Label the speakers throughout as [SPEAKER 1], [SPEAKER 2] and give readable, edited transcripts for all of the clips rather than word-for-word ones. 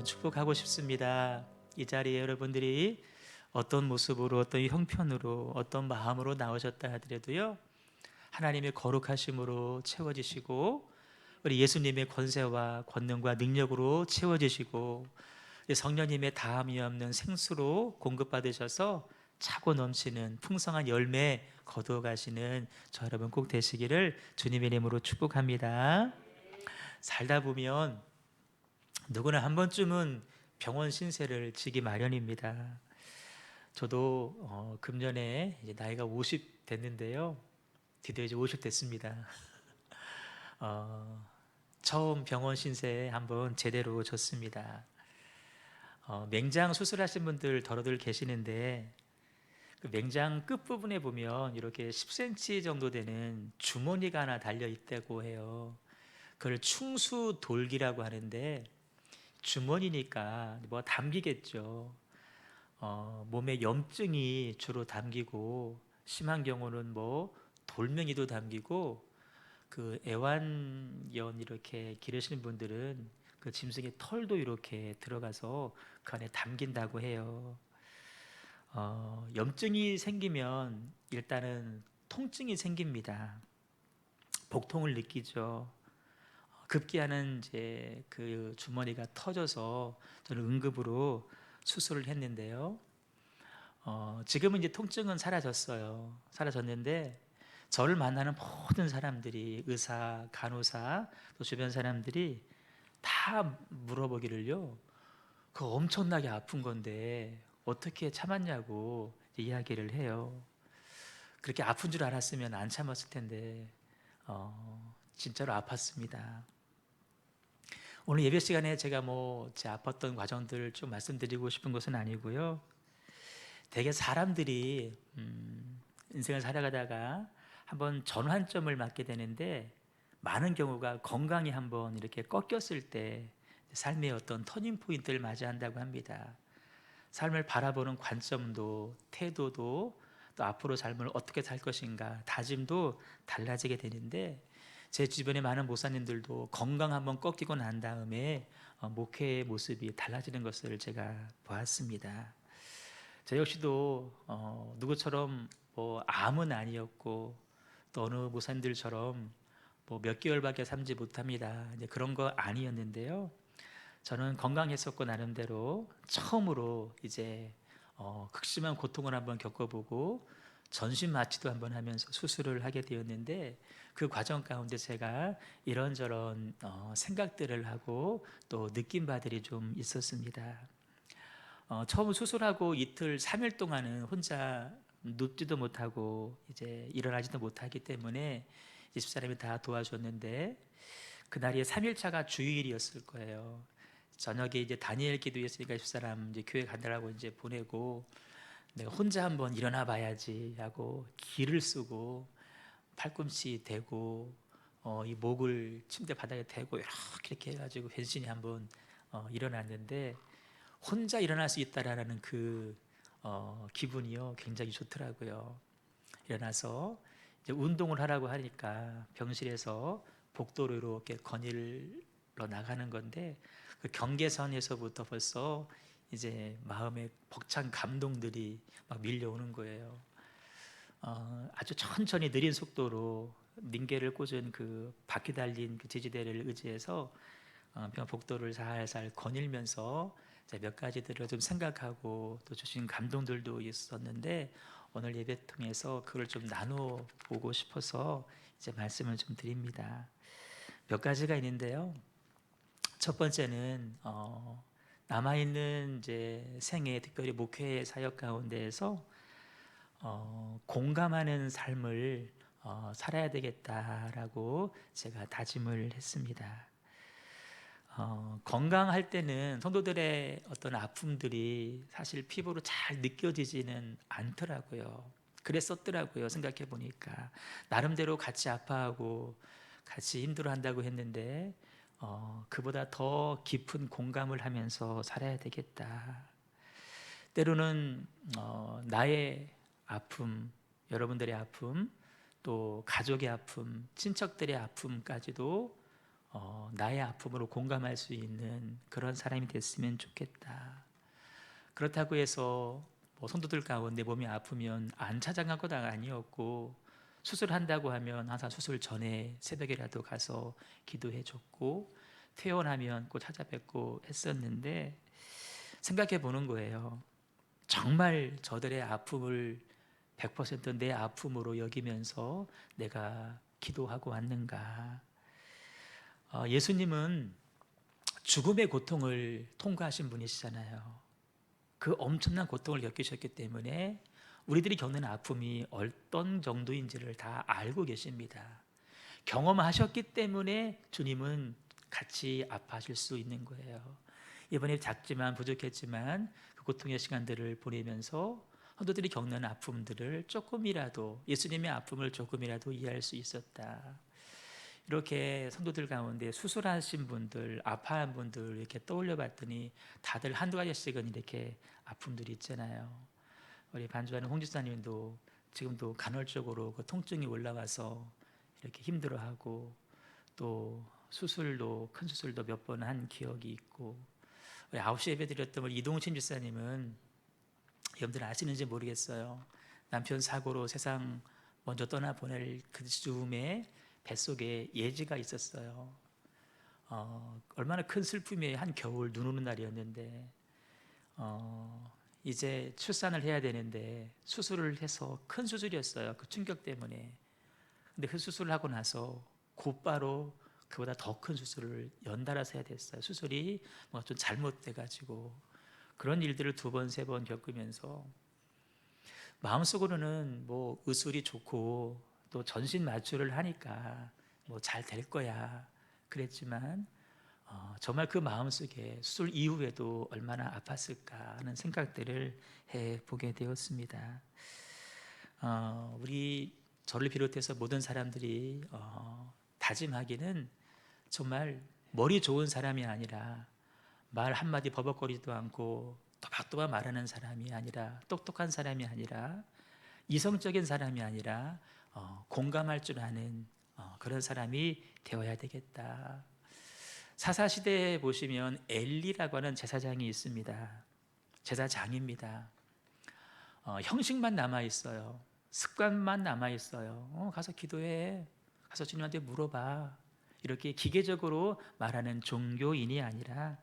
[SPEAKER 1] 여러분 축복하고 싶습니다. 이 자리에 여러분들이 어떤 모습으로, 어떤 형편으로, 어떤 마음으로 나오셨다 하더라도요, 하나님의 거룩하심으로 채워지시고, 우리 예수님의 권세와 권능과 능력으로 채워지시고, 성령님의 다함이 없는 생수로 공급받으셔서 차고 넘치는 풍성한 열매 거두어 가시는 저 여러분 꼭 되시기를 주님의 이름으로 축복합니다. 살다 보면 누구나 한 번쯤은 병원 신세를 지기 마련입니다. 저도 금년에 이제 나이가 50 됐는데요. 드디어 이제 50 됐습니다. 처음 병원 신세 한번 제대로 졌습니다. 맹장 수술하신 분들 더러들 계시는데, 그 맹장 끝부분에 보면 이렇게 10cm 정도 되는 주머니가 하나 달려 있다고 해요. 그걸 충수돌기라고 하는데, 주머니니까 뭐 담기겠죠. 몸에 염증이 주로 담기고, 심한 경우는 뭐 돌멩이도 담기고, 그 애완견 이렇게 기르시는 분들은 그 짐승의 털도 이렇게 들어가서 그 안에 담긴다고 해요. 염증이 생기면 일단은 통증이 생깁니다. 복통을 느끼죠. 급기야는 이제 그 주머니가 터져서 저는 응급으로 수술을 했는데요. 지금은 이제 통증은 사라졌어요. 사라졌는데 저를 만나는 모든 사람들이, 의사, 간호사, 또 주변 사람들이 다 물어보기를요, 그 엄청나게 아픈 건데 어떻게 참았냐고 이야기를 해요. 그렇게 아픈 줄 알았으면 안 참았을 텐데 진짜로 아팠습니다. 오늘 예배 시간에 제가 뭐 제 아팠던 과정들을 좀 말씀드리고 싶은 것은 아니고요. 되게 사람들이 인생을 살아가다가 한번 전환점을 맞게 되는데, 많은 경우가 건강이 한번 이렇게 꺾였을 때 삶의 어떤 터닝 포인트를 맞이한다고 합니다. 삶을 바라보는 관점도, 태도도, 또 앞으로 삶을 어떻게 살 것인가 다짐도 달라지게 되는데, 제 주변의 많은 목사님들도 건강 한번 꺾이고 난 다음에 목회의 모습이 달라지는 것을 제가 보았습니다. 저 역시도 누구처럼 뭐 암은 아니었고, 또 어느 목사님들처럼 뭐 몇 개월밖에 살지 못합니다, 이제 그런 거 아니었는데요. 저는 건강했었고, 나름대로 처음으로 이제 극심한 고통을 한번 겪어보고 전신 마취도 한번 하면서 수술을 하게 되었는데, 그 과정 가운데 제가 이런저런 생각들을 하고 또 느낀 바들이 좀 있었습니다. 처음 수술하고 이틀 3일 동안은 혼자 눕지도 못하고 이제 일어나지도 못하기 때문에 집사람이 다 도와줬는데, 그날이 3일차가 주일이었을 거예요. 저녁에 이제 다니엘 기도했으니까 집사람 이제 교회 간다라고 이제 보내고, 내가 혼자 한번 일어나 봐야지 하고 기를 쓰고 팔꿈치 대고 이 목을 침대 바닥에 대고 이렇게 해가지고 변신이 한번 일어났는데, 혼자 일어날 수 있다라는 그 기분이요 굉장히 좋더라고요. 일어나서 이제 운동을 하라고 하니까 병실에서 복도로 이렇게 거닐러 나가는 건데, 그 경계선에서부터 벌써 이제 마음에 벅찬 감동들이 막 밀려오는 거예요. 아주 천천히 느린 속도로 닌게를 꽂은 그 바퀴 달린 그 제지대를 의지해서 복도를 살살 거닐면서 몇 가지들을 좀 생각하고 또 주신 감동들도 있었는데, 오늘 예배 통해서 그걸 좀 나눠 보고 싶어서 이제 말씀을 좀 드립니다. 몇 가지가 있는데요. 첫 번째는 남아있는 이제 생애, 특별히 목회 사역 가운데에서 공감하는 삶을 살아야 되겠다라고 제가 다짐을 했습니다. 건강할 때는 성도들의 어떤 아픔들이 사실 피부로 잘 느껴지지는 않더라고요. 그랬었더라고요. 생각해 보니까 나름대로 같이 아파하고 같이 힘들어한다고 했는데, 그보다 더 깊은 공감을 하면서 살아야 되겠다. 때로는 나의 아픔, 여러분들의 아픔, 또 가족의 아픔, 친척들의 아픔까지도 나의 아픔으로 공감할 수 있는 그런 사람이 됐으면 좋겠다. 그렇다고 해서 뭐 성도들 가운데 몸이 아프면 안 찾아간 것도 아니었고, 수술한다고 하면 항상 수술 전에 새벽이라도 가서 기도해 줬고, 퇴원하면 꼭 찾아뵙고 했었는데, 생각해 보는 거예요. 정말 저들의 아픔을 100%내 아픔으로 여기면서 내가 기도하고 왔는가? 예수님은 죽음의 고통을 통과하신 분이시잖아요. 그 엄청난 고통을 겪으셨기 때문에 우리들이 겪는 아픔이 어떤 정도인지를 다 알고 계십니다. 경험하셨기 때문에 주님은 같이 아파하실 수 있는 거예요. 이번에 작지만 부족했지만 그 고통의 시간들을 보내면서 성도들이 겪는 아픔들을 조금이라도, 예수님의 아픔을 조금이라도 이해할 수 있었다. 이렇게 성도들 가운데 수술하신 분들, 아파한 분들 이렇게 떠올려 봤더니 다들 한두 가지씩은 이렇게 아픔들이 있잖아요. 우리 반주하는 홍 집사님도 지금도 간헐적으로 그 통증이 올라와서 이렇게 힘들어하고, 또 수술도, 큰 수술도 몇 번 한 기억이 있고, 우리 9시 예배 드렸던 우리 이동신 집사님은 여러분들 아시는지 모르겠어요. 남편 사고로 세상 먼저 떠나보낼 그 즈음에 뱃속에 예지가 있었어요. 얼마나 큰 슬픔의 한 겨울 눈 오는 날이었는데, 이제 출산을 해야 되는데 수술을 해서, 큰 수술이었어요. 그 충격 때문에. 근데 그 수술을 하고 나서 곧바로 그보다 더 큰 수술을 연달아서 해야 됐어요. 수술이 뭐 좀 잘못돼가지고. 그런 일들을 2번, 3번 겪으면서 마음속으로는 뭐 의술이 좋고 또 전신 마취를 하니까 뭐 잘 될 거야 그랬지만, 정말 그 마음속에 수술 이후에도 얼마나 아팠을까 하는 생각들을 해보게 되었습니다. 우리 저를 비롯해서 모든 사람들이 다짐하기는, 정말 머리 좋은 사람이 아니라, 말 한마디 버벅거리지도 않고 또박또박 말하는 사람이 아니라, 똑똑한 사람이 아니라, 이성적인 사람이 아니라 공감할 줄 아는 그런 사람이 되어야 되겠다. 사사시대에 보시면 엘리라고 하는 제사장이 있습니다. 제사장입니다. 형식만 남아있어요. 습관만 남아있어요. 가서 기도해, 가서 주님한테 물어봐, 이렇게 기계적으로 말하는 종교인이 아니라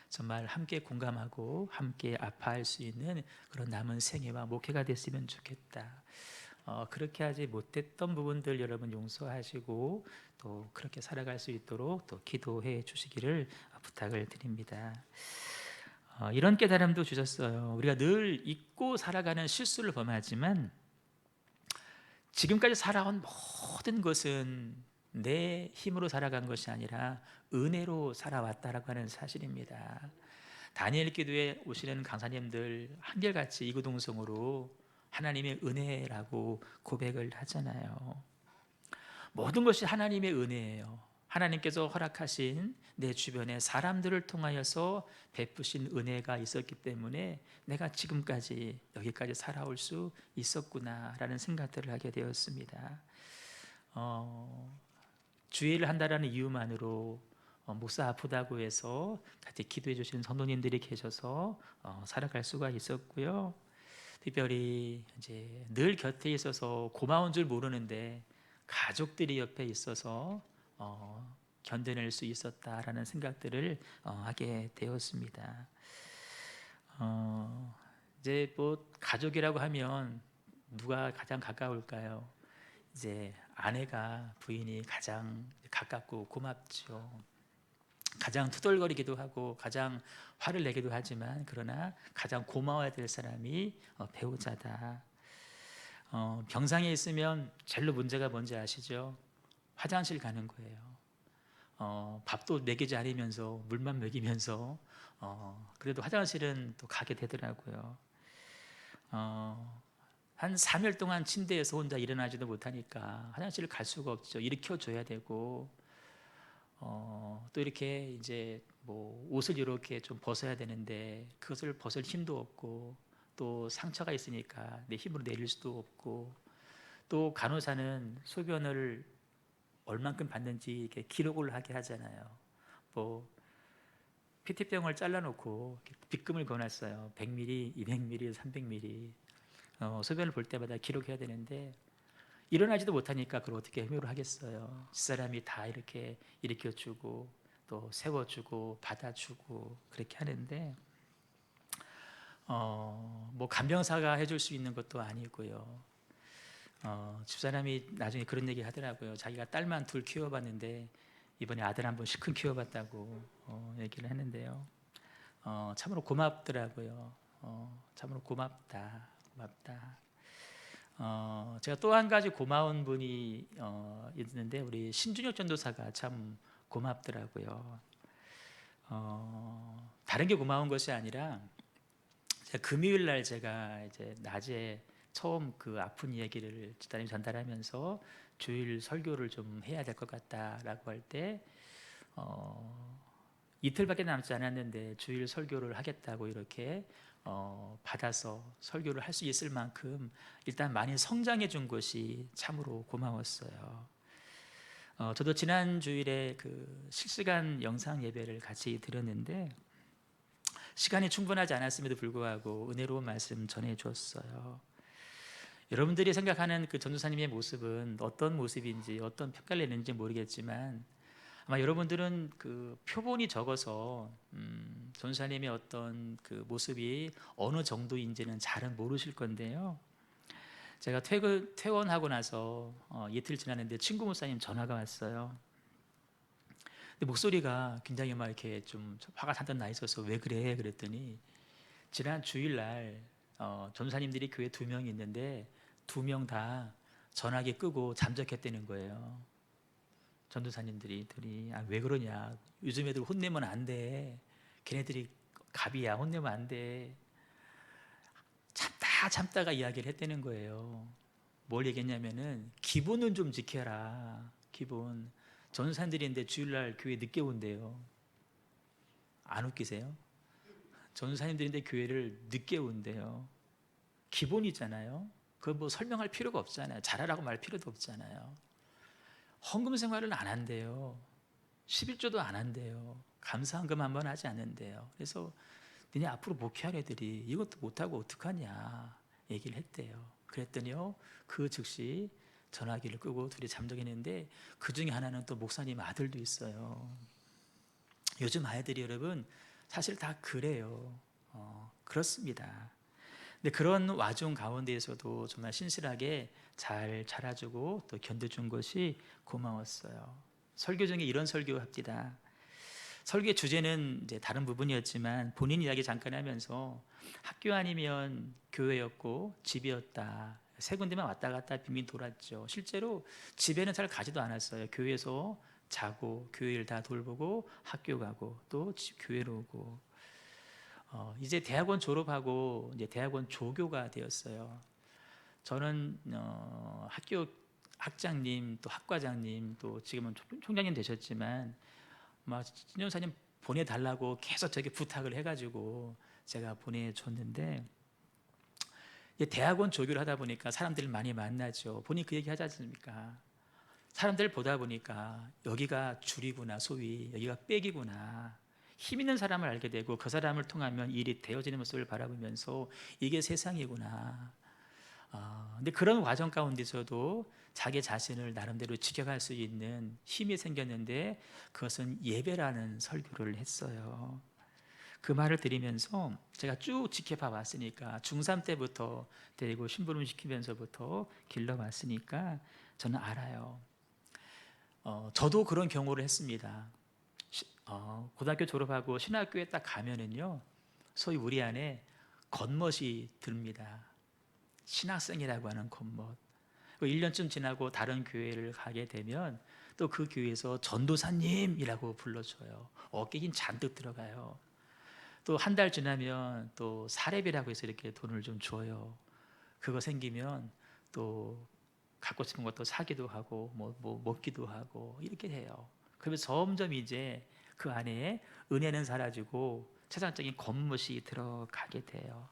[SPEAKER 1] 정말 함께 공감하고 함께 아파할 수 있는 그런 남은 생애와 목회가 됐으면 좋겠다. 그렇게 하지 못했던 부분들 여러분 용서하시고 또 그렇게 살아갈 수 있도록 또 기도해 주시기를 부탁을 드립니다. 이런 깨달음도 주셨어요. 우리가 늘 잊고 살아가는 실수를 범하지만, 지금까지 살아온 모든 것은 내 힘으로 살아간 것이 아니라 은혜로 살아왔다라고 하는 사실입니다. 다니엘 기도에 오시는 강사님들 한결같이 이구동성으로 하나님의 은혜라고 고백을 하잖아요. 모든 것이 하나님의 은혜예요. 하나님께서 허락하신 내 주변의 사람들을 통하여서 베푸신 은혜가 있었기 때문에 내가 지금까지 여기까지 살아올 수 있었구나라는 생각들을 하게 되었습니다. 주의를 한다라는 이유만으로 목사 아프다고 해서 같이 기도해 주시는 성도님들이 계셔서 살아갈 수가 있었고요. 특별히 이제 늘 곁에 있어서 고마운 줄 모르는데 가족들이 옆에 있어서 견뎌낼 수 있었다라는 생각들을 하게 되었습니다. 이제 뭐 가족이라고 하면 누가 가장 가까울까요? 이제 아내가, 부인이 가장 가깝고 고맙죠. 가장 투덜거리기도 하고 가장 화를 내기도 하지만, 그러나 가장 고마워야 될 사람이 배우자다. 병상에 있으면 제일로 문제가 뭔지 아시죠? 화장실 가는 거예요. 밥도 먹이지 않으면서 물만 먹이면서 그래도 화장실은 또 가게 되더라고요. 한 3일 동안 침대에서 혼자 일어나지도 못하니까 화장실을 갈 수가 없죠. 일으켜줘야 되고, 또 이렇게 이제 뭐 옷을 이렇게 좀 벗어야 되는데 그것을 벗을 힘도 없고, 또 상처가 있으니까 내 힘으로 내릴 수도 없고, 또 간호사는 소변을 얼만큼 받는지 이렇게 기록을 하게 하잖아요. 뭐 피티병을 잘라놓고 빗금을 그어놨어요. 100ml, 200ml, 300ml. 소변을 볼 때마다 기록해야 되는데 일어나지도 못하니까 그걸 어떻게 행위를 하겠어요. 집사람이 다 이렇게 일으켜주고 또 세워주고 받아주고 그렇게 하는데 뭐 간병사가 해줄 수 있는 것도 아니고요. 집사람이 나중에 그런 얘기 하더라고요. 자기가 딸만 둘 키워봤는데 이번에 아들 한 번 시큰 키워봤다고 얘기를 했는데요. 참으로 고맙더라고요. 참으로 고맙다. 제가 또 한 가지 고마운 분이 있는데 우리 신준혁 전도사가 참 고맙더라고요. 다른 게 고마운 것이 아니라 제가 금요일 날 제가 이제 낮에 처음 그 아픈 얘기를 집사님 전달하면서 주일 설교를 좀 해야 될 것 같다라고 할 때 이틀밖에 남지 않았는데 주일 설교를 하겠다고 이렇게 받아서 설교를 할 수 있을 만큼 일단 많이 성장해 준 것이 참으로 고마웠어요. 저도 지난 주일에 그 실시간 영상 예배를 같이 들었는데 시간이 충분하지 않았음에도 불구하고 은혜로운 말씀 전해 주었어요. 여러분들이 생각하는 그 전도사님의 모습은 어떤 모습인지 어떤 평가를 내는지 모르겠지만 아마 여러분들은 그 표본이 적어서 전도사님의 어떤 그 모습이 어느 정도인지는 잘은 모르실 건데요. 제가 퇴원하고 나서 이틀 지났는데 친구 목사님 전화가 왔어요. 근데 목소리가 굉장히 막 이렇게 좀 화가 잔뜩 나 있어서 왜 그래? 그랬더니 지난 주일날 전도사님들이 교회 2명이 있는데 2명 다 전화기 끄고 잠적했다는 거예요. 전도사님들이 왜 그러냐? 요즘 애들 혼내면 안 돼. 걔네들이 갑이야. 혼내면 안 돼. 참다가 이야기를 했다는 거예요. 뭘 얘기했냐면은 기본은 좀 지켜라. 기본. 전도사님들인데 주일날 교회 늦게 온대요. 안 웃기세요? 전도사님들인데 교회를 늦게 온대요. 기본이잖아요. 그거 뭐 설명할 필요가 없잖아요. 잘하라고 말 필요도 없잖아요. 헌금 생활을 안 한대요. 11조도 안 한대요. 감사헌금 한번 하지 않는데요. 그래서 너네 앞으로 목회할 애들이 이것도 못하고 어떡하냐 얘기를 했대요. 그랬더니요 그 즉시 전화기를 끄고 둘이 잠적했는데 그 중에 하나는 또 목사님 아들도 있어요. 요즘 아이들이 여러분 사실 다 그래요. 그렇습니다. 근데 그런 와중 가운데에서도 정말 신실하게 잘 자라주고 또 견뎌준 것이 고마웠어요. 설교 중에 이런 설교합니다. 설교의 주제는 이제 다른 부분이었지만 본인 이야기 잠깐 하면서 학교 아니면 교회였고 집이었다. 3군데만 왔다 갔다 빙빙 돌았죠. 실제로 집에는 잘 가지도 않았어요. 교회에서 자고 교회 일 다 돌보고 학교 가고 또 교회로 오고 이제 대학원 졸업하고 이제 대학원 조교가 되었어요. 저는 학교 학장님 또 학과장님 또 지금은 총장님 되셨지만 막 신전사님 보내달라고 계속 저에게 부탁을 해가지고 제가 보내줬는데 대학원 조교를 하다 보니까 사람들을 많이 만나죠. 본인이 그 얘기 하지 않습니까? 사람들을 보다 보니까 여기가 줄이구나, 소위 여기가 빽이구나, 힘 있는 사람을 알게 되고 그 사람을 통하면 일이 되어지는 모습을 바라보면서 이게 세상이구나. 근데 그런 과정 가운데서도 자기 자신을 나름대로 지켜갈 수 있는 힘이 생겼는데 그것은 예배라는 설교를 했어요. 그 말을 들으면서 제가 쭉 지켜봐 왔으니까 중3 때부터 데리고 심부름 시키면서부터 길러왔으니까 저는 알아요. 저도 그런 경우를 했습니다. 고등학교 졸업하고 신학교에 딱 가면은요 소위 우리 안에 겉멋이 듭니다. 신학생이라고 하는 겉멋. 1년쯤 지나고 다른 교회를 가게 되면 또 그 교회에서 전도사님이라고 불러줘요. 어깨 힘 잔뜩 들어가요. 또 한 달 지나면 또 사례비라고 해서 이렇게 돈을 좀 줘요. 그거 생기면 또 갖고 싶은 것도 사기도 하고 뭐 먹기도 하고 이렇게 해요. 그러면서 점점 이제 그 안에 은혜는 사라지고 세상적인 겉멋이 들어가게 돼요.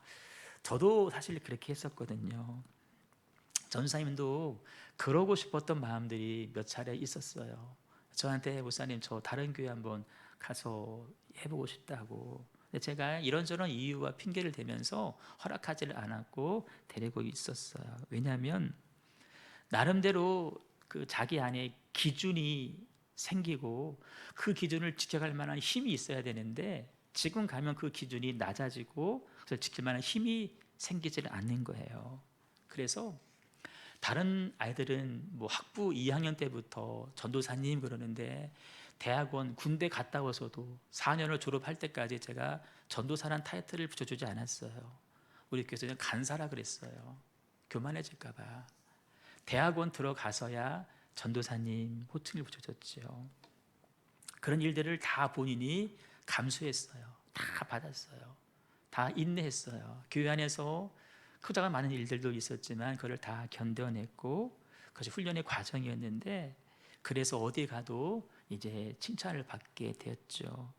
[SPEAKER 1] 저도 사실 그렇게 했었거든요. 전사님도 그러고 싶었던 마음들이 몇 차례 있었어요. 저한테 목사님 저 다른 교회 한번 가서 해보고 싶다고. 근데 제가 이런저런 이유와 핑계를 대면서 허락하지를 않았고 데리고 있었어요. 왜냐하면 나름대로 그 자기 안에 기준이 생기고 그 기준을 지켜갈 만한 힘이 있어야 되는데 지금 가면 그 기준이 낮아지고 그래서 지킬 만한 힘이 생기지를 않는 거예요. 그래서 다른 아이들은 뭐 학부 2학년 때부터 전도사님 그러는데 대학원 군대 갔다 와서도 4년을 졸업할 때까지 제가 전도사란 타이틀을 붙여주지 않았어요. 우리 교회에서는 간사라 그랬어요. 교만해질까 봐. 대학원 들어가서야 전도사님 호칭을 붙여줬죠. 그런 일들을 다 본인이 감수했어요. 다 받았어요. 다 인내했어요. 교회 안에서 크다가 많은 일들도 있었지만 그걸 다 견뎌냈고 그것이 훈련의 과정이었는데 그래서 어디 가도 이제 칭찬을 받게 되었죠.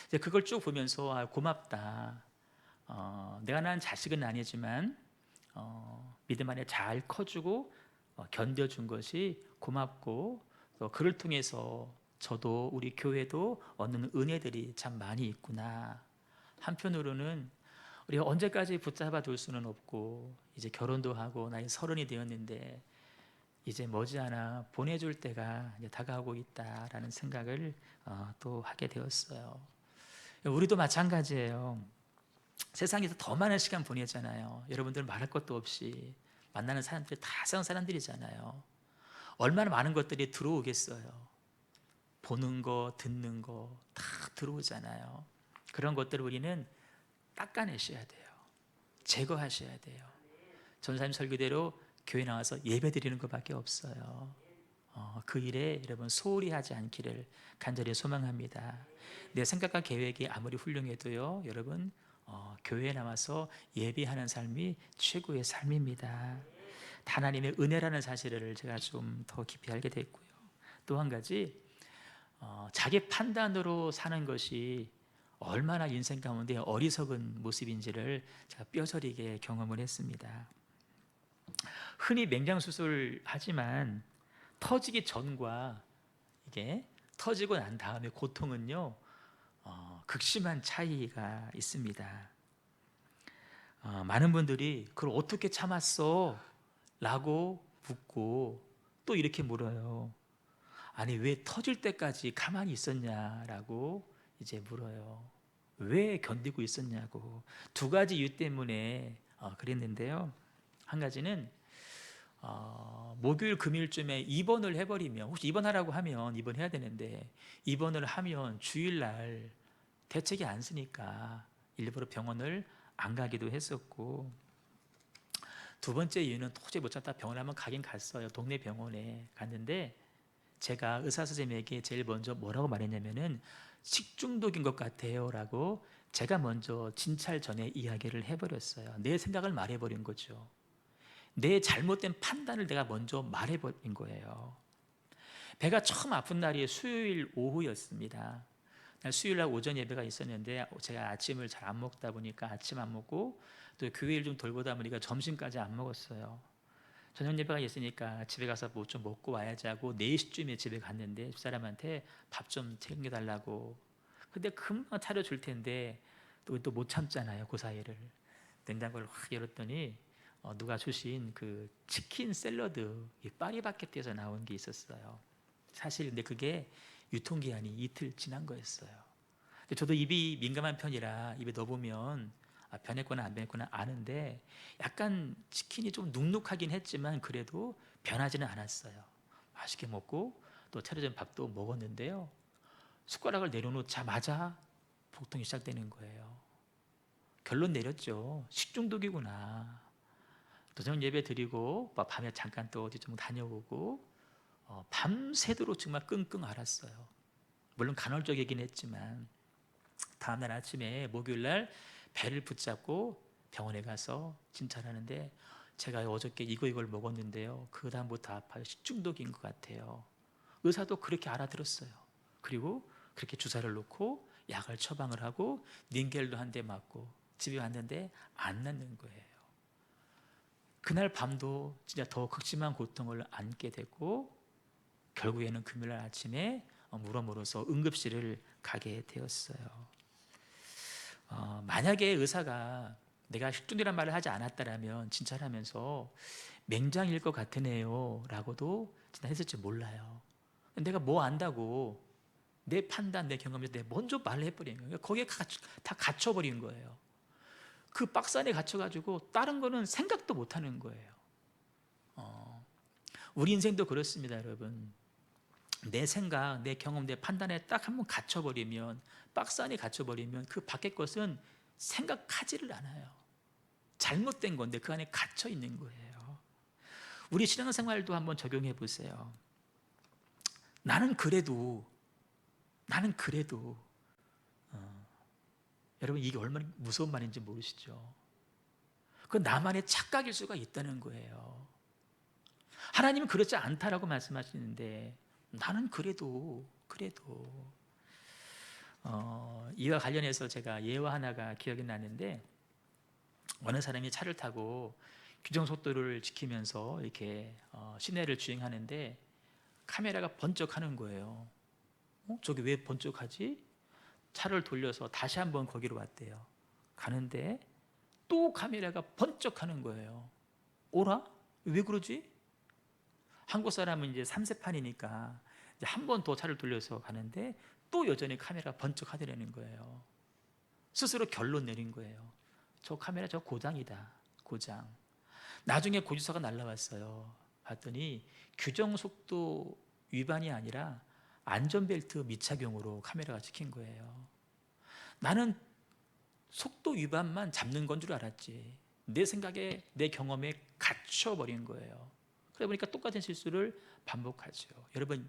[SPEAKER 1] 이제 그걸 쭉 보면서 아, 고맙다. 내가 낳은 자식은 아니지만 믿음 안에 잘 커주고 견뎌준 것이 고맙고 또 그를 통해서 저도 우리 교회도 얻는 은혜들이 참 많이 있구나. 한편으로는 우리가 언제까지 붙잡아 둘 수는 없고 이제 결혼도 하고 나이 30이 되었는데 이제 머지않아 보내줄 때가 이제 다가오고 있다라는 생각을 또 하게 되었어요. 우리도 마찬가지예요. 세상에서 더 많은 시간 보내잖아요. 여러분들 말할 것도 없이 만나는 사람들이 다 세상 사람들이잖아요. 얼마나 많은 것들이 들어오겠어요. 보는 거, 듣는 거 다 들어오잖아요. 그런 것들을 우리는 닦아내셔야 돼요. 제거하셔야 돼요. 전사님 설교대로 교회 나와서 예배 드리는 것밖에 없어요. 그 일에 여러분 소홀히 하지 않기를 간절히 소망합니다. 내 생각과 계획이 아무리 훌륭해도요, 여러분 교회에 나와서 예배하는 삶이 최고의 삶입니다. 하나님의 은혜라는 사실을 제가 좀 더 깊이 알게 됐고요. 또 한 가지 자기 판단으로 사는 것이 얼마나 인생 가운데 어리석은 모습인지를 제가 뼈저리게 경험을 했습니다. 흔히 맹장수술 하지만 터지기 전과 이게 터지고 난 다음에 고통은요 극심한 차이가 있습니다. 많은 분들이 그걸 어떻게 참았어? 라고 묻고 또 이렇게 물어요. 아니 왜 터질 때까지 가만히 있었냐라고 이제 물어요. 왜 견디고 있었냐고. 두 가지 이유 때문에 그랬는데요. 한 가지는 목요일 금요일쯤에 입원을 해버리면 혹시 입원하라고 하면 입원해야 되는데 입원을 하면 주일날 대책이 안 쓰니까 일부러 병원을 안 가기도 했었고 두 번째 이유는 도저히 못 참다 병원 한번 가긴 갔어요. 동네 병원에 갔는데 제가 의사 선생님에게 제일 먼저 뭐라고 말했냐면은 식중독인 것 같아요 라고 제가 먼저 진찰 전에 이야기를 해버렸어요. 내 생각을 말해버린 거죠. 내 잘못된 판단을 내가 먼저 말해버린 거예요. 배가 처음 아픈 날이 수요일 오후였습니다. 수요일 날 오전 예배가 있었는데 제가 아침을 잘 안 먹다 보니까 아침 안 먹고 또 교회를 좀 돌보다 보니까 점심까지 안 먹었어요. 저녁 예배가 있으니까 집에 가서 뭐 좀 먹고 와야지 하고 4시쯤에 집에 갔는데 집사람한테 밥 좀 챙겨달라고. 근데 금방 차려줄 텐데 또 못 참잖아요. 그 사이를. 냉장고를 확 열었더니 누가 주신 그 치킨 샐러드 파리바게뜨에서 나온 게 있었어요. 사실 근데 그게 유통기한이 이틀 지난 거였어요. 근데 저도 입이 민감한 편이라 입에 넣어보면 변했거나 안 변했거나 아는데 약간 치킨이 좀 눅눅하긴 했지만 그래도 변하지는 않았어요. 맛있게 먹고 또 차려진 밥도 먹었는데요. 숟가락을 내려놓자마자 복통이 시작되는 거예요. 결론 내렸죠. 식중독이구나. 도전 예배 드리고 밤에 잠깐 또 어디 좀 다녀오고 밤새도록 정말 끙끙 앓았어요. 물론 간헐적이긴 했지만 다음날 아침에 목요일날 배를 붙잡고 병원에 가서 진찰하는데 제가 어저께 이걸 먹었는데요. 그 다음부터 아파요. 식중독인 것 같아요. 의사도 그렇게 알아들었어요. 그리고 그렇게 주사를 놓고 약을 처방을 하고 닌겔도 한 대 맞고 집에 왔는데 안 낫는 거예요. 그날 밤도 진짜 더 극심한 고통을 안게 되고 결국에는 금요일 아침에 물어물어서 응급실을 가게 되었어요. 만약에 의사가 내가 혈중이란 말을 하지 않았다라면 진찰하면서 맹장일 것 같으네요 라고도 진짜 했을지 몰라요. 내가 뭐 안다고 내 판단, 내 경험에서 내가 먼저 말을 해버린 거예요. 거기에 다 갇혀버린 거예요. 그 박스 안에 갇혀가지고 다른 거는 생각도 못하는 거예요. 우리 인생도 그렇습니다, 여러분. 내 생각, 내 경험, 내 판단에 딱 한번 갇혀버리면, 박스 안에 갇혀버리면 그 밖의 것은 생각하지를 않아요. 잘못된 건데 그 안에 갇혀 있는 거예요. 우리 신앙생활도 한번 적용해 보세요. 나는 그래도 여러분, 이게 얼마나 무서운 말인지 모르시죠? 그 나만의 착각일 수가 있다는 거예요. 하나님은 그렇지 않다라고 말씀하시는데 나는 그래도 이와 관련해서 제가 예화 하나가 기억이 나는데, 어느 사람이 차를 타고 규정 속도를 지키면서 이렇게 시내를 주행하는데 카메라가 번쩍하는 거예요. 저기 왜 번쩍하지? 차를 돌려서 다시 한번 거기로 왔대요. 가는데 또 카메라가 번쩍하는 거예요. 오라? 왜 그러지? 한국 사람은 이제 3세판이니까 한 번 더 차를 돌려서 가는데 또 여전히 카메라가 번쩍하더라는 거예요. 스스로 결론 내린 거예요. 저 카메라 저 고장이다. 고장. 나중에 고지서가 날라왔어요. 봤더니 규정 속도 위반이 아니라 안전벨트 미착용으로 카메라가 찍힌 거예요. 나는 속도 위반만 잡는 건 줄 알았지. 내 생각에, 내 경험에 갇혀버린 거예요. 그러다 보니까 똑같은 실수를 반복하죠. 여러분,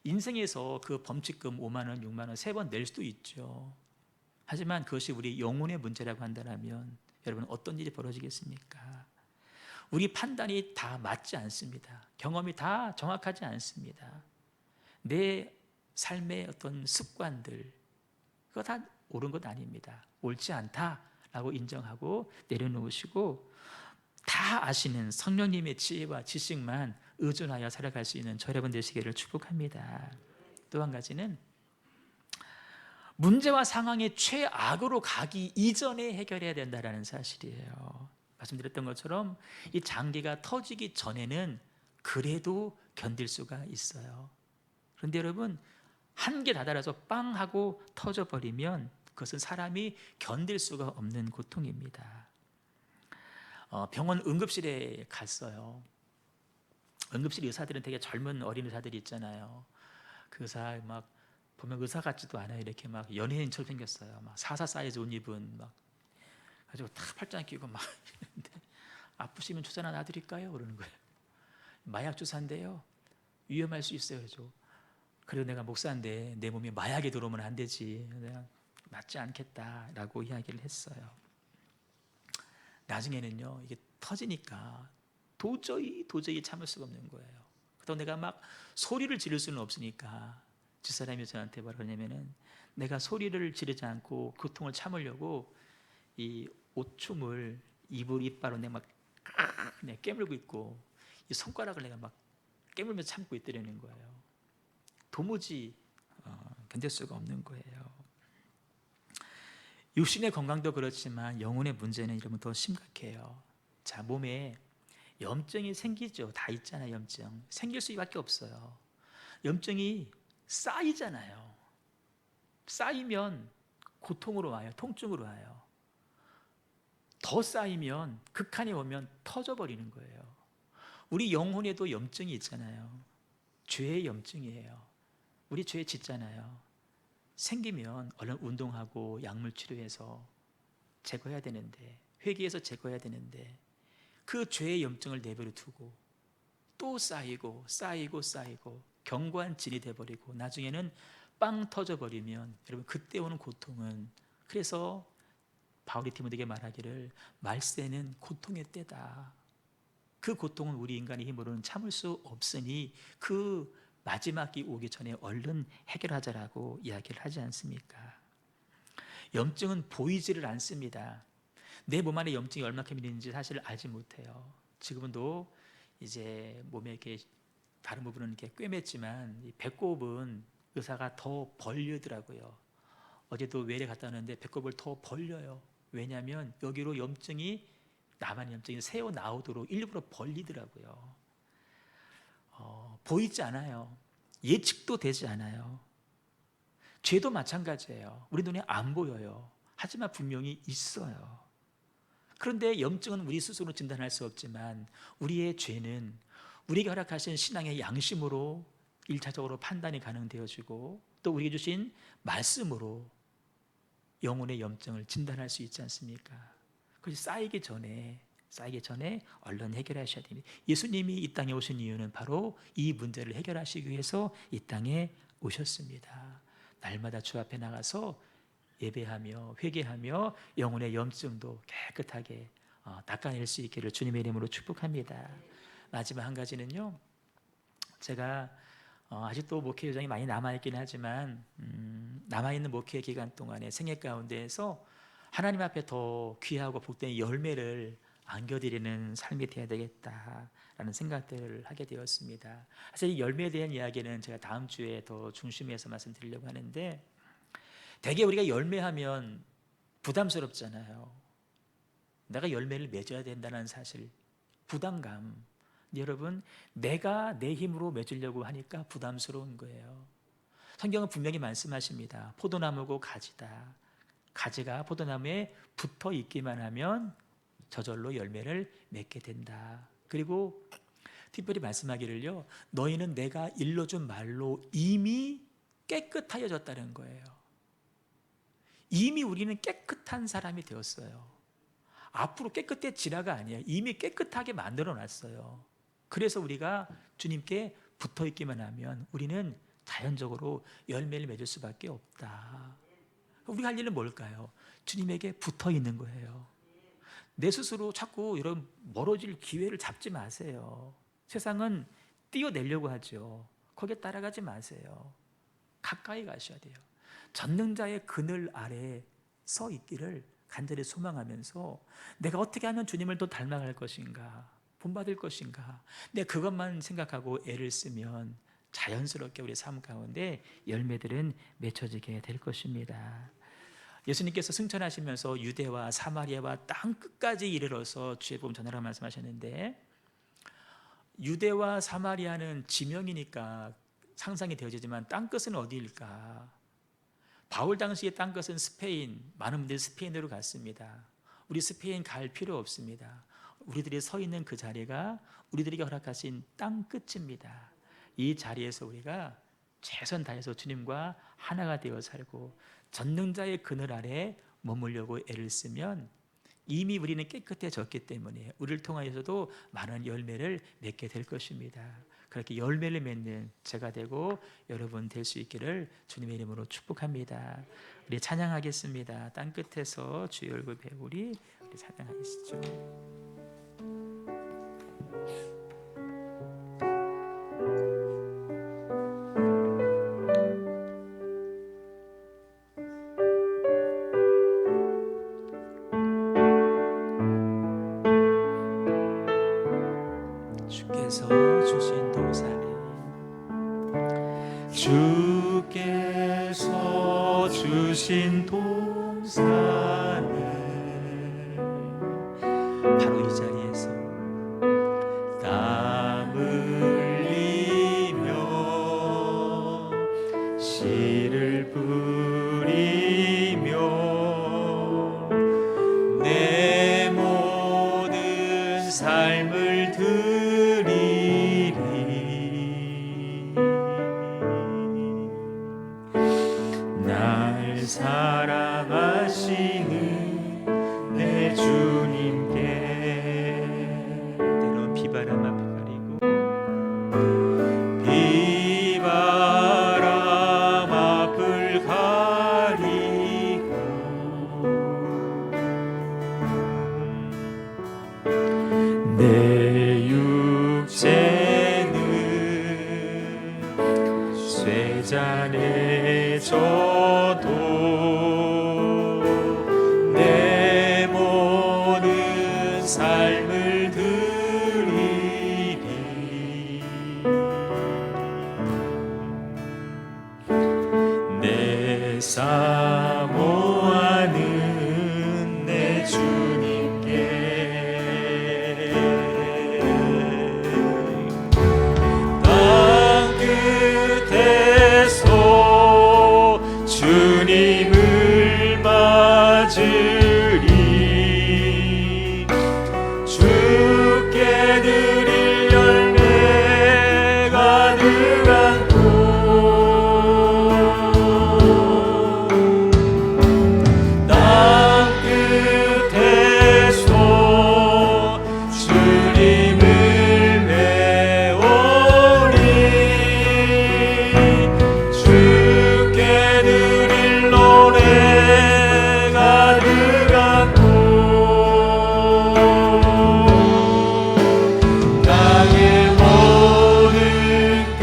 [SPEAKER 1] 인생에서 그 범칙금 5만 원, 6만 원 3번 낼 수도 있죠. 하지만 그것이 우리 영혼의 문제라고 한다면 여러분, 어떤 일이 벌어지겠습니까? 우리 판단이 다 맞지 않습니다. 경험이 다 정확하지 않습니다. 내 삶의 어떤 습관들, 그거 다 옳은 것 아닙니다. 옳지 않다라고 인정하고 내려놓으시고, 다 아시는 성령님의 지혜와 지식만 의존하여 살아갈 수 있는 저 여러분 되시기를 축복합니다. 또 한 가지는 문제와 상황의 최악으로 가기 이전에 해결해야 된다는 사실이에요. 말씀드렸던 것처럼 이 장기가 터지기 전에는 그래도 견딜 수가 있어요. 그런데 여러분, 한계 다다라서 빵 하고 터져버리면 그것은 사람이 견딜 수가 없는 고통입니다. 병원 응급실에 갔어요. 응급실 의사들은 되게 젊은 어린 의사들이 있잖아요. 그 의사 막 보면 의사 같지도 않아요. 이렇게 막 연예인처럼 생겼어요. 막 사사 사이즈 옷 입은 막 가지고 다 팔짱 끼고 막 이러는데, 아프시면 주사 하나 놔드릴까요? 그러는 거예요. 마약 주사인데요, 위험할 수 있어요. 그래서 그래도 내가 목사인데 내 몸에 마약이 들어오면 안 되지, 내가 맞지 않겠다라고 이야기를 했어요. 나중에는요, 이게 터지니까 도저히 참을 수가 없는 거예요. 그래서 내가 막 소리를 지를 수는 없으니까 집사람이 저한테 뭐라 그러냐면은, 내가 소리를 지르지 않고 고통을 참으려고 이 오춤을 이빨로 내가 막 깨물고 있고, 이 손가락을 내가 막 깨물면서 참고 있더라는 거예요. 도무지 견딜 수가 없는 거예요. 육신의 건강도 그렇지만 영혼의 문제는 여러분 더 심각해요. 자, 몸에 염증이 생기죠. 다 있잖아요. 염증 생길 수밖에 없어요. 염증이 쌓이잖아요. 쌓이면 고통으로 와요. 통증으로 와요. 더 쌓이면, 극한에 오면 터져버리는 거예요. 우리 영혼에도 염증이 있잖아요. 죄의 염증이에요. 우리 죄 짓잖아요. 생기면 얼른 운동하고 약물 치료해서 제거해야 되는데, 회개해서 제거해야 되는데, 그 죄의 염증을 내버려 두고 또 쌓이고 견고한 진이 돼버리고 나중에는 빵 터져버리면, 여러분, 그때 오는 고통은, 그래서 바울이 디모데에게 말하기를 말세는 고통의 때다. 그 고통은 우리 인간의 힘으로는 참을 수 없으니 그 마지막이 오기 전에 얼른 해결하자라고 이야기를 하지 않습니까? 염증은 보이지를 않습니다. 내 몸 안에 염증이 얼마큼 있는지 사실 알지 못해요. 지금도 이제 몸에 이렇게 다른 부분은 이렇게 꿰맸지만 이 배꼽은 의사가 더 벌리더라고요. 어제도 외래 갔다 왔는데 배꼽을 더 벌려요. 왜냐하면 여기로 염증이 남한 염증이 새어 나오도록 일부러 벌리더라고요. 보이지 않아요. 예측도 되지 않아요. 죄도 마찬가지예요. 우리 눈에 안 보여요. 하지만 분명히 있어요. 그런데 염증은 우리 스스로 진단할 수 없지만 우리의 죄는 우리가 허락하신 신앙의 양심으로 1차적으로 판단이 가능되어지고 또 우리에게 주신 말씀으로 영혼의 염증을 진단할 수 있지 않습니까? 그것이 쌓이기 전에 얼른 해결하셔야 됩니다. 예수님이 이 땅에 오신 이유는 바로 이 문제를 해결하시기 위해서 이 땅에 오셨습니다. 날마다 주 앞에 나가서 예배하며 회개하며 영혼의 염증도 깨끗하게 닦아낼 수 있기를 주님의 이름으로 축복합니다. 마지막 한 가지는요, 제가 아직도 목회 여정이 많이 남아있긴 하지만 남아있는 목회 기간 동안에 생애 가운데에서 하나님 앞에 더 귀하고 복된 열매를 안겨드리는 삶이 되어야 되겠다라는 생각들을 하게 되었습니다. 사실 이 열매에 대한 이야기는 제가 다음 주에 더 중심에서 말씀드리려고 하는데, 대개 우리가 열매하면 부담스럽잖아요. 내가 열매를 맺어야 된다는 사실, 부담감. 여러분, 내가 내 힘으로 맺으려고 하니까 부담스러운 거예요. 성경은 분명히 말씀하십니다. 포도나무고 가지다. 가지가 포도나무에 붙어 있기만 하면 저절로 열매를 맺게 된다. 그리고 특별히 말씀하기를요, 너희는 내가 일러준 말로 이미 깨끗하여졌다는 거예요. 이미 우리는 깨끗한 사람이 되었어요. 앞으로 깨끗해지라가 아니에요. 이미 깨끗하게 만들어 놨어요. 그래서 우리가 주님께 붙어 있기만 하면 우리는 자연적으로 열매를 맺을 수밖에 없다. 우리가 할 일은 뭘까요? 주님에게 붙어 있는 거예요. 내 스스로 자꾸 이런 멀어질 기회를 잡지 마세요. 세상은 뛰어내려고 하죠. 거기에 따라가지 마세요. 가까이 가셔야 돼요. 전능자의 그늘 아래 서 있기를 간절히 소망하면서 내가 어떻게 하면 주님을 더 닮아갈 것인가, 본받을 것인가, 내가 그것만 생각하고 애를 쓰면 자연스럽게 우리 삶 가운데 열매들은 맺혀지게 될 것입니다. 예수님께서 승천하시면서 유대와 사마리아와 땅 끝까지 이르러서 주의 복음 전하라고 말씀하셨는데, 유대와 사마리아는 지명이니까 상상이 되어지지만 땅 끝은 어디일까? 바울 당시의 땅 끝은 스페인, 많은 분들이 스페인으로 갔습니다. 우리 스페인 갈 필요 없습니다. 우리들이 서 있는 그 자리가 우리들에게 허락하신 땅 끝입니다. 이 자리에서 우리가 최선 다해서 주님과 하나가 되어 살고 전능자의 그늘 아래 머물려고 애를 쓰면 이미 우리는 깨끗해졌기 때문에 우리를 통하여서도 많은 열매를 맺게 될 것입니다. 그렇게 열매를 맺는 제가 되고 여러분 될 수 있기를 주님의 이름으로 축복합니다. 우리 찬양하겠습니다. 땅 끝에서 주의 얼굴 배우리. 우리 찬양하시죠. 주께서 주신 동산에, 주께서 주신 동산에 바로 이 자리에서 땀 흘리며 씨를 뿌리며 내 모든 삶을 드리리. 날 사랑하시는 내 주님께 때론 비바람 앞을 가리고 비바람 앞을 가리고 내 육체는 쇠잔해져도 내 모든 삶을 드리리. 사모하는 내 주님께 주님을 맞으리 주께 드릴 열매 가득한 곳 땅 끝에서 주님을 배우리 주께 드릴 노래 가득한 곳 땅의 모든 끝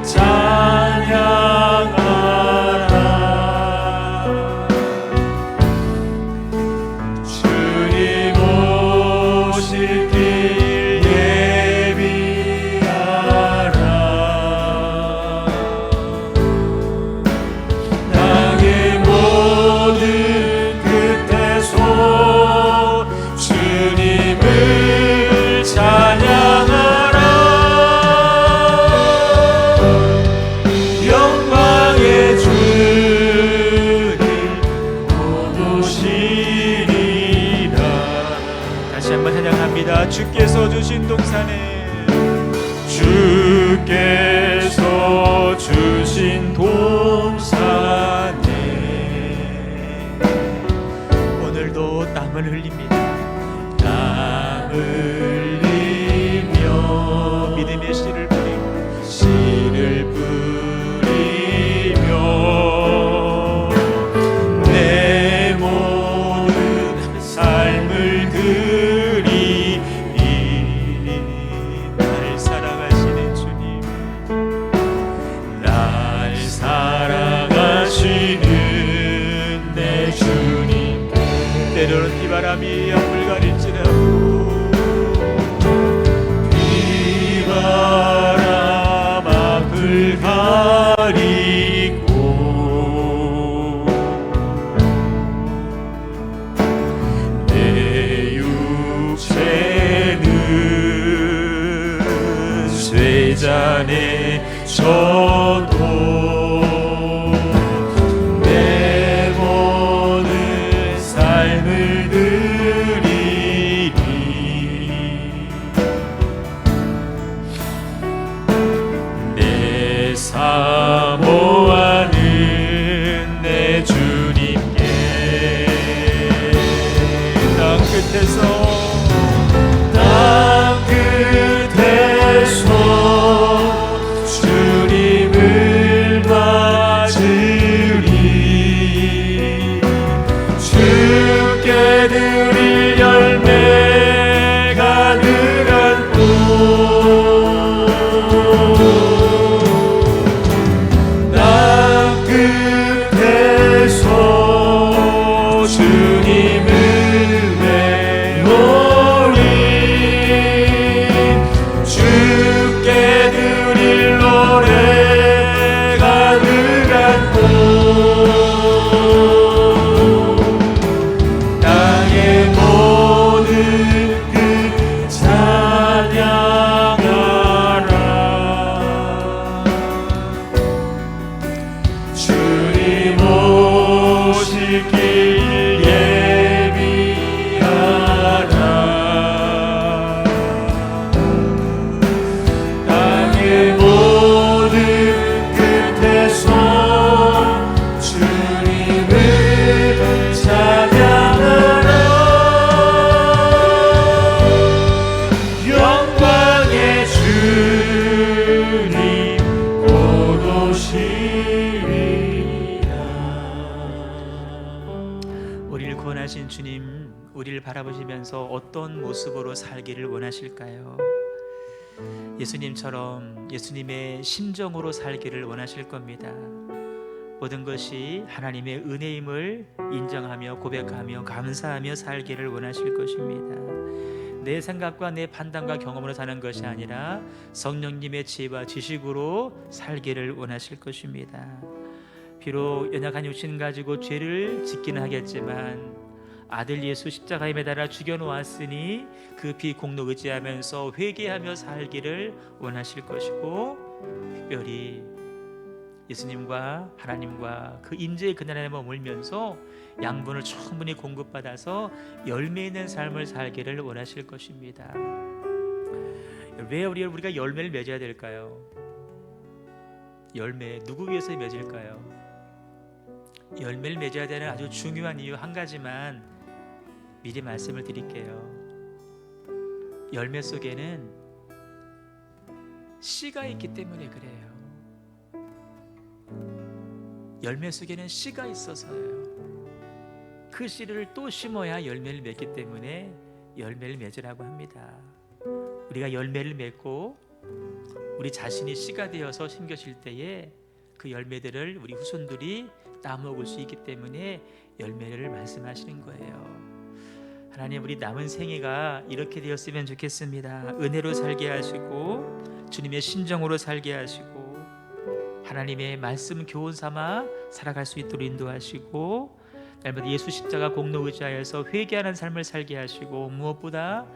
[SPEAKER 1] 찬양하라 주님 오실 길 예비하라 땅의 모든 끝에서 주님을 찬양하라 영광의 주님 곧 오시리라. 다시 한번 찬양합니다. 주께서 주신 동산에 주께서 주신 동산에 오늘도 땀을 흘립니다. 땀 흘리며 믿음의 씨를 뿌리며 내 모든 삶을 드리니 날 사랑하시는 주님 날 사랑하시는 내 주님 때로는 비바람이 앞을 가릴지라도 비바람 앞을 가리고 내 육체는 쇠잔에 져도 내 모든 삶을 드리니 내 사모하는 내 주님께 땅 끝에서 주님을 맞으리 주께 드릴 열매 가득한 곳 땅 끝에서 주님을 외우리 주께 드릴 노래 가득한 곳 땅의 모든 끝 찬양하라 주님 오실 길 예비하라 땅의 모든 끝에서 주님을 찬양하라 영광의 주님 곧 오시리라. 우리를 구원하신 주님, 우리를 바라보시면서 어떤 모습으로 살기를 원하실까요? 예수님처럼 예수님의 심정으로 살기를 원하실 겁니다. 모든 것이 하나님의 은혜임을 인정하며 고백하며 감사하며 살기를 원하실 것입니다. 내 생각과 내 판단과 경험으로 사는 것이 아니라 성령님의 지혜와 지식으로 살기를 원하실 것입니다. 비록 연약한 육신 가지고 죄를 짓기는 하겠지만 아들 예수 십자가에 매달아 죽여놓았으니 그 피 공로 의지하면서 회개하며 살기를 원하실 것이고, 특별히 예수님과 하나님과 그 임재의 그날에 머물면서 양분을 충분히 공급받아서 열매 있는 삶을 살기를 원하실 것입니다. 왜 우리가 열매를 맺어야 될까요? 열매 누구 위해서 맺을까요? 열매를 맺어야 되는 아주 중요한 이유 한 가지만 미리 말씀을 드릴게요. 열매 속에는 씨가 있기 때문에 그래요. 열매 속에는 씨가 있어서요. 그 씨를 또 심어야 열매를 맺기 때문에 열매를 맺으라고 합니다. 우리가 열매를 맺고 우리 자신이 씨가 되어서 심겨질 때에 그 열매들을 우리 후손들이 따먹을 수 있기 때문에 열매를 말씀하시는 거예요. 하나님, 우리 남은 생애가 이렇게 되었으면 좋겠습니다. 은혜로 살게 하시고 주님의 심정으로 살게 하시고 하나님의 말씀 교훈 삼아 살아갈 수 있도록 인도하시고, 날마다 예수 십자가 공로 의지하여서 회개하는 삶을 살게 하시고, 무엇보다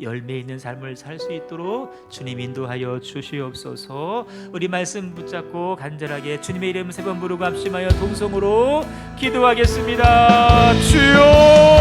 [SPEAKER 1] 열매 있는 삶을 살 수 있도록 주님 인도하여 주시옵소서. 우리 말씀 붙잡고 간절하게 주님의 이름 세 번 부르고 합심하여 동성으로 기도하겠습니다. 주여!